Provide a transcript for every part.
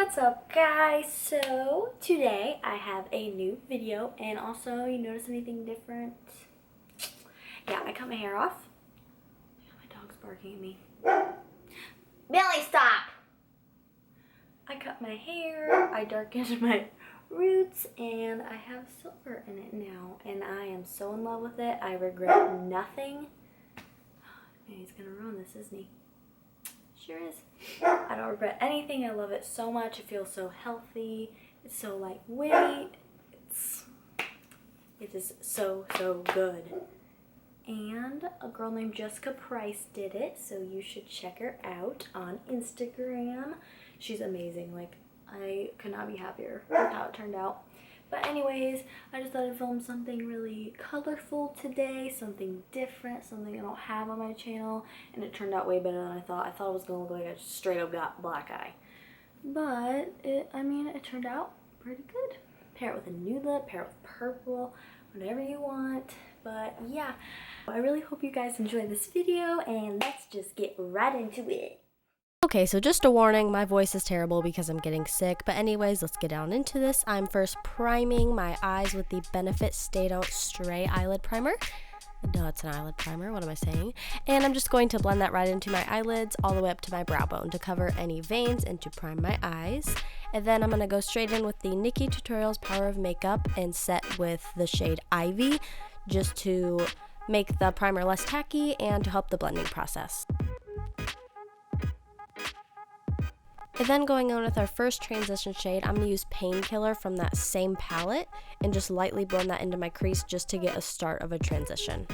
What's up, guys? So today I have a new video, and also, you notice anything different? Yeah, I cut my hair off. My dog's barking at me. Billy, stop! I cut my hair, I darkened my roots, and I have silver in it now, and I am so in love with it. I regret nothing. Man, he's gonna ruin this, isn't he? Sure is. I don't regret anything. I love it so much. It feels so healthy. It's so lightweight. It is so good. And a girl named Jessica Price did it, so you should check her out on Instagram. She's amazing. Like, I could not be happier with how it turned out. But anyways, I just thought I'd film something really colorful today, something different, something I don't have on my channel, and it turned out way better than I thought. I thought it was going to look like a straight up black eye. But, it turned out pretty good. Pair it with a nude lip, pair it with purple, whatever you want. But yeah, I really hope you guys enjoy this video, and let's just get right into it. Okay, so just a warning, my voice is terrible because I'm getting sick, but anyways, let's get down into this. I'm first priming my eyes with the Benefit Stay Don't Stray Eyelid Primer. No, it's an eyelid primer, what am I saying? And I'm just going to blend that right into my eyelids all the way up to my brow bone to cover any veins and to prime my eyes. And then I'm going to go straight in with the Nikki Tutorials Power of Makeup and set with the shade Ivy, just to make the primer less tacky and to help the blending process. And then going on with our first transition shade, I'm going to use Painkiller from that same palette and just lightly blend that into my crease just to get a start of a transition.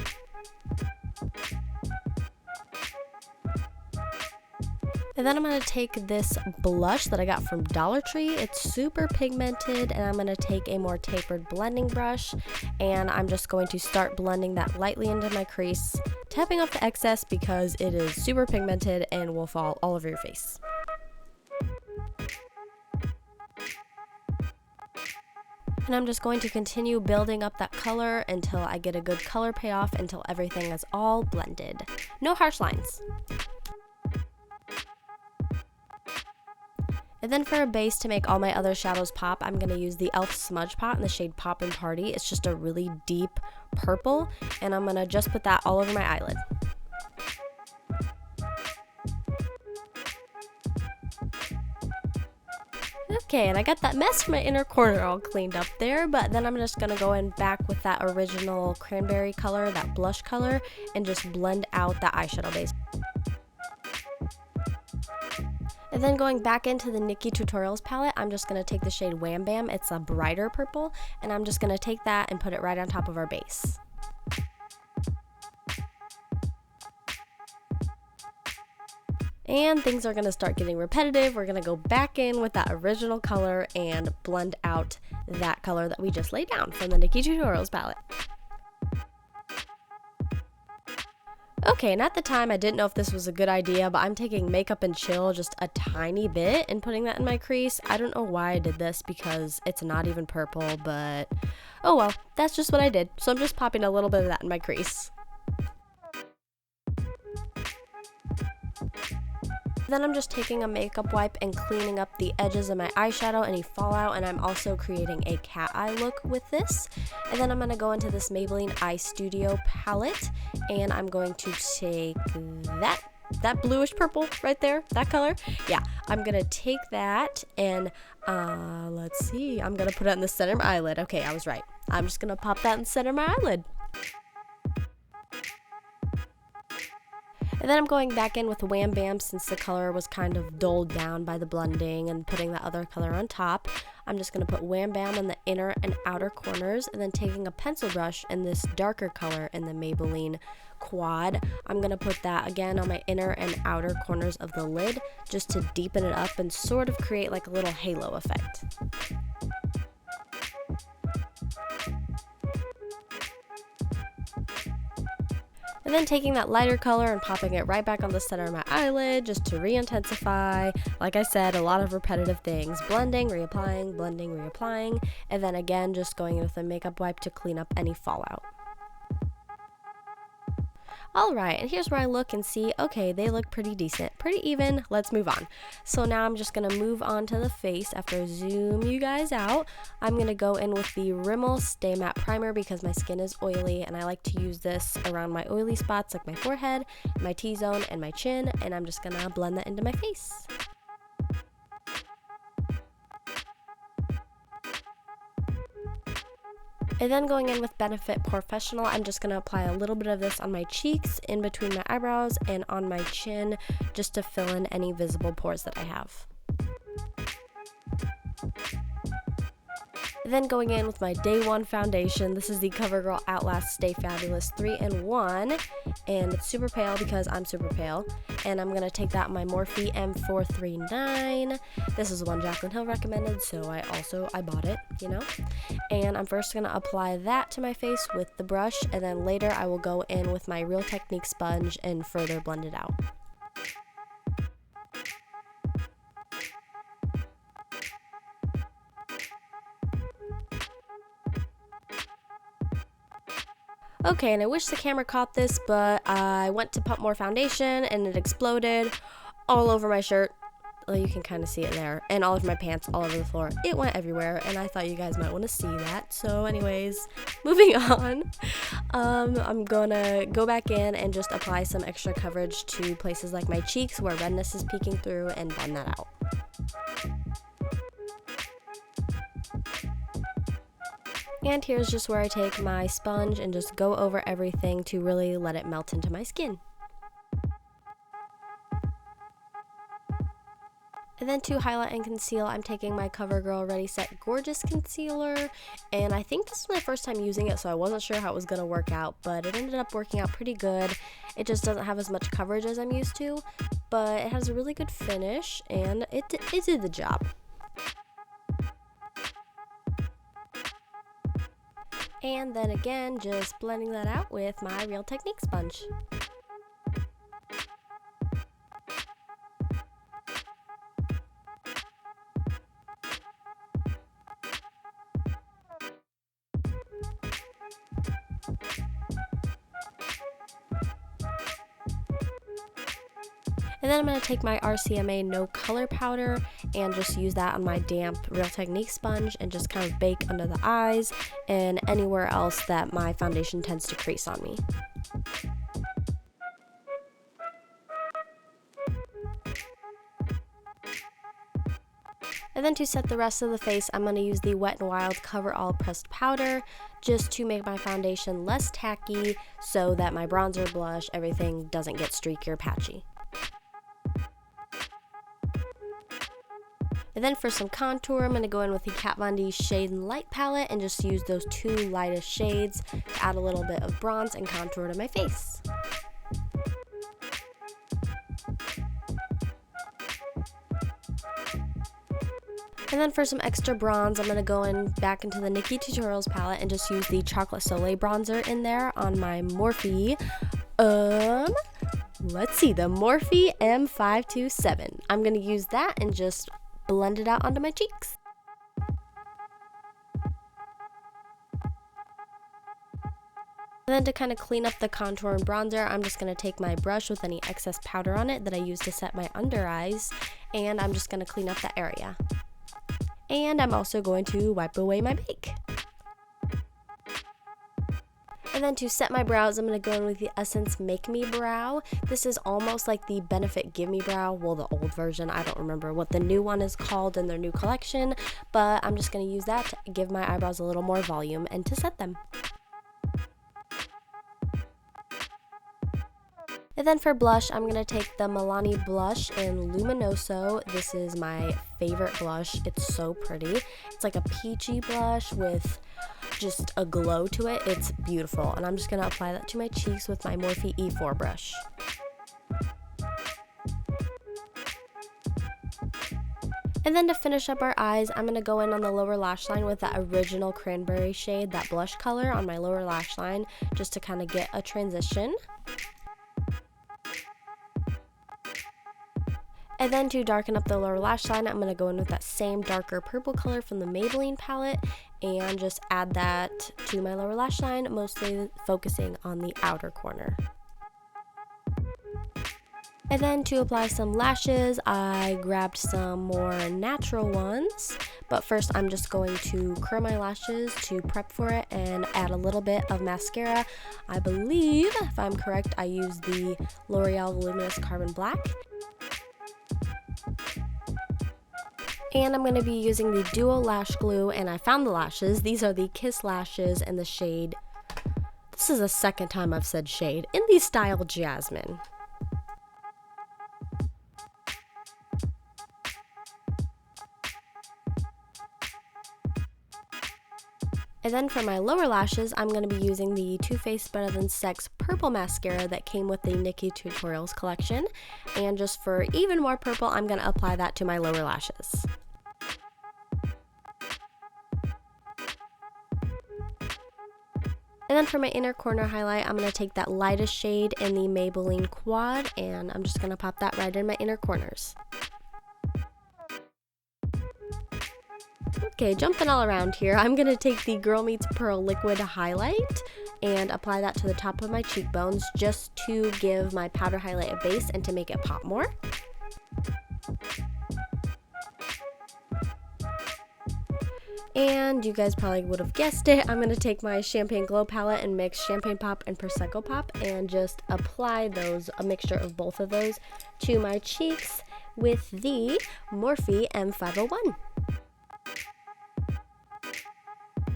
And then I'm going to take this blush that I got from Dollar Tree. It's super pigmented, and I'm going to take a more tapered blending brush, and I'm just going to start blending that lightly into my crease, tapping off the excess because it is super pigmented and will fall all over your face. And I'm just going to continue building up that color until I get a good color payoff, until everything is all blended. No harsh lines. And then for a base to make all my other shadows pop, I'm going to use the e.l.f. Smudge Pot in the shade Poppin' Party. It's just a really deep purple, and I'm going to just put that all over my eyelid. Okay, and I got that mess from my inner corner all cleaned up there, but then I'm just going to go in back with that original cranberry color, that blush color, and just blend out that eyeshadow base. And then going back into the Nikki Tutorials palette, I'm just going to take the shade Wham Bam. It's a brighter purple, and I'm just going to take that and put it right on top of our base. And things are going to start getting repetitive. We're going to go back in with that original color and blend out that color that we just laid down from the Nikki Tutorials palette. Okay, and at the time I didn't know if this was a good idea, but I'm taking Makeup and Chill just a tiny bit and putting that in my crease. I don't know why I did this because it's not even purple, but oh well, that's just what I did. So I'm just popping a little bit of that in my crease. Then I'm just taking a makeup wipe and cleaning up the edges of my eyeshadow, any fallout, and I'm also creating a cat eye look with this. And then I'm going to go into this Maybelline Eye Studio palette, and I'm going to take that bluish purple right there, that color. Yeah, I'm going to take that and let's see, I'm going to put it in the center of my eyelid. Okay, I was right. I'm just going to pop that in the center of my eyelid. And then I'm going back in with Wham Bam since the color was kind of dulled down by the blending and putting that other color on top. I'm just going to put Wham Bam in the inner and outer corners, and then taking a pencil brush in this darker color in the Maybelline Quad, I'm going to put that again on my inner and outer corners of the lid just to deepen it up and sort of create like a little halo effect. And then taking that lighter color and popping it right back on the center of my eyelid just to re-intensify. Like I said, a lot of repetitive things. Blending, reapplying, and then again just going in with a makeup wipe to clean up any fallout. Alright, and here's where I look and see, okay, they look pretty decent, pretty even, let's move on. So now I'm just going to move on to the face. After I zoom you guys out, I'm going to go in with the Rimmel Stay Matte Primer because my skin is oily and I like to use this around my oily spots like my forehead, my T-zone, and my chin, and I'm just going to blend that into my face. And then going in with Benefit Professional, I'm just going to apply a little bit of this on my cheeks, in between my eyebrows, and on my chin, just to fill in any visible pores that I have. And then going in with my Day 1 foundation, this is the CoverGirl Outlast Stay Fabulous 3-in-1, and it's super pale because I'm super pale. And I'm going to take that on my Morphe M439. This is the one Jaclyn Hill recommended, so I bought it, you know. And I'm first going to apply that to my face with the brush, and then later I will go in with my Real Technique sponge and further blend it out. Okay, and I wish the camera caught this, but I went to put more foundation and it exploded all over my shirt. Well, you can kind of see it there, and all over my pants, all over the floor. It went everywhere, and I thought you guys might want to see that. So anyways, moving on, I'm gonna go back in and just apply some extra coverage to places like my cheeks where redness is peeking through and blend that out. And here's just where I take my sponge and just go over everything to really let it melt into my skin. And then to highlight and conceal, I'm taking my CoverGirl Ready Set Gorgeous Concealer, and I think this is my first time using it, so I wasn't sure how it was going to work out, but it ended up working out pretty good. It just doesn't have as much coverage as I'm used to, but it has a really good finish, and it did the job. And then again, just blending that out with my Real Technique sponge. And then I'm going to take my RCMA No Color Powder and just use that on my damp Real Technique sponge and just kind of bake under the eyes and anywhere else that my foundation tends to crease on me. And then to set the rest of the face, I'm going to use the Wet n Wild Cover All Pressed Powder just to make my foundation less tacky so that my bronzer, blush, everything doesn't get streaky or patchy. And then for some contour, I'm going to go in with the Kat Von D Shade and Light palette and just use those two lightest shades to add a little bit of bronze and contour to my face. And then for some extra bronze, I'm going to go back into the Nikkie Tutorials palette and just use the Chocolate Soleil bronzer in there on my Morphe. Let's see, the Morphe M527. I'm going to use that and just blend it out onto my cheeks. And then to kind of clean up the contour and bronzer, I'm just going to take my brush with any excess powder on it that I use to set my under eyes, and I'm just going to clean up that area. And I'm also going to wipe away my bake. And then to set my brows, I'm going to go in with the Essence Make Me Brow. This is almost like the Benefit Give Me Brow, well, the old version. I don't remember what the new one is called in their new collection, but I'm just going to use that to give my eyebrows a little more volume and to set them. And then for blush, I'm going to take the Milani blush in Luminoso. This is my favorite blush. It's so pretty. It's like a peachy blush with just a glow to it. It's beautiful. And I'm just going to apply that to my cheeks with my Morphe E4 brush. And then to finish up our eyes, I'm going to go in on the lower lash line with that original cranberry shade, that blush color on my lower lash line, just to kind of get a transition. And then to darken up the lower lash line, I'm going to go in with that same darker purple color from the Maybelline palette and just add that to my lower lash line, mostly focusing on the outer corner. And then to apply some lashes, I grabbed some more natural ones. But first, I'm just going to curl my lashes to prep for it and add a little bit of mascara. I believe, if I'm correct, I used the L'Oreal Voluminous Carbon Black. And I'm going to be using the Duo Lash Glue, and I found the lashes. These are the Kiss lashes in the shade, this is the second time I've said shade, in the style Jasmine. And then for my lower lashes, I'm going to be using the Too Faced Better Than Sex Purple Mascara that came with the Nikkie Tutorials collection. And just for even more purple, I'm going to apply that to my lower lashes. And then for my inner corner highlight, I'm going to take that lightest shade in the Maybelline Quad, and I'm just going to pop that right in my inner corners. Okay, jumping all around here, I'm going to take the Girl Meets Pearl Liquid Highlight and apply that to the top of my cheekbones just to give my powder highlight a base and to make it pop more. And you guys probably would have guessed it, I'm going to take my Champagne Glow palette and mix Champagne Pop and Prosecco Pop and just apply a mixture of both of those to my cheeks with the Morphe M501.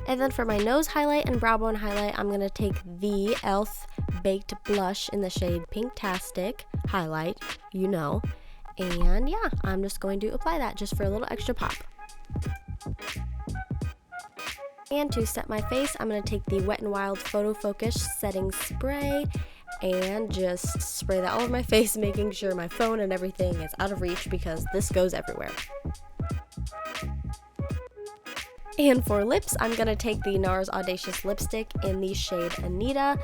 And then for my nose highlight and brow bone highlight, I'm going to take the e.l.f. Baked Blush in the shade Pinktastic highlight, you know. And yeah, I'm just going to apply that just for a little extra pop. And to set my face, I'm going to take the Wet n Wild Photo Focus Setting Spray and just spray that all over my face, making sure my phone and everything is out of reach because this goes everywhere. And for lips, I'm going to take the NARS Audacious Lipstick in the shade Anita.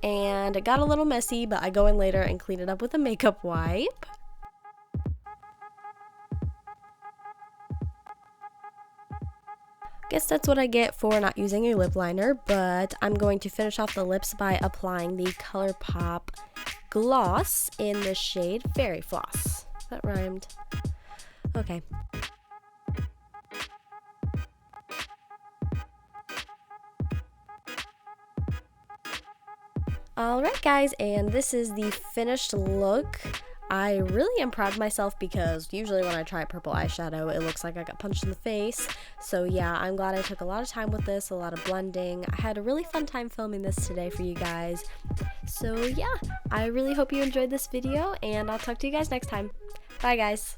And it got a little messy, but I go in later and clean it up with a makeup wipe. Guess that's what I get for not using a lip liner, but I'm going to finish off the lips by applying the ColourPop gloss in the shade Fairy Floss. That rhymed. Okay. Alright guys, and this is the finished look. I really am proud of myself because usually when I try purple eyeshadow, it looks like I got punched in the face. So yeah, I'm glad I took a lot of time with this, a lot of blending. I had a really fun time filming this today for you guys. So yeah, I really hope you enjoyed this video, and I'll talk to you guys next time. Bye guys!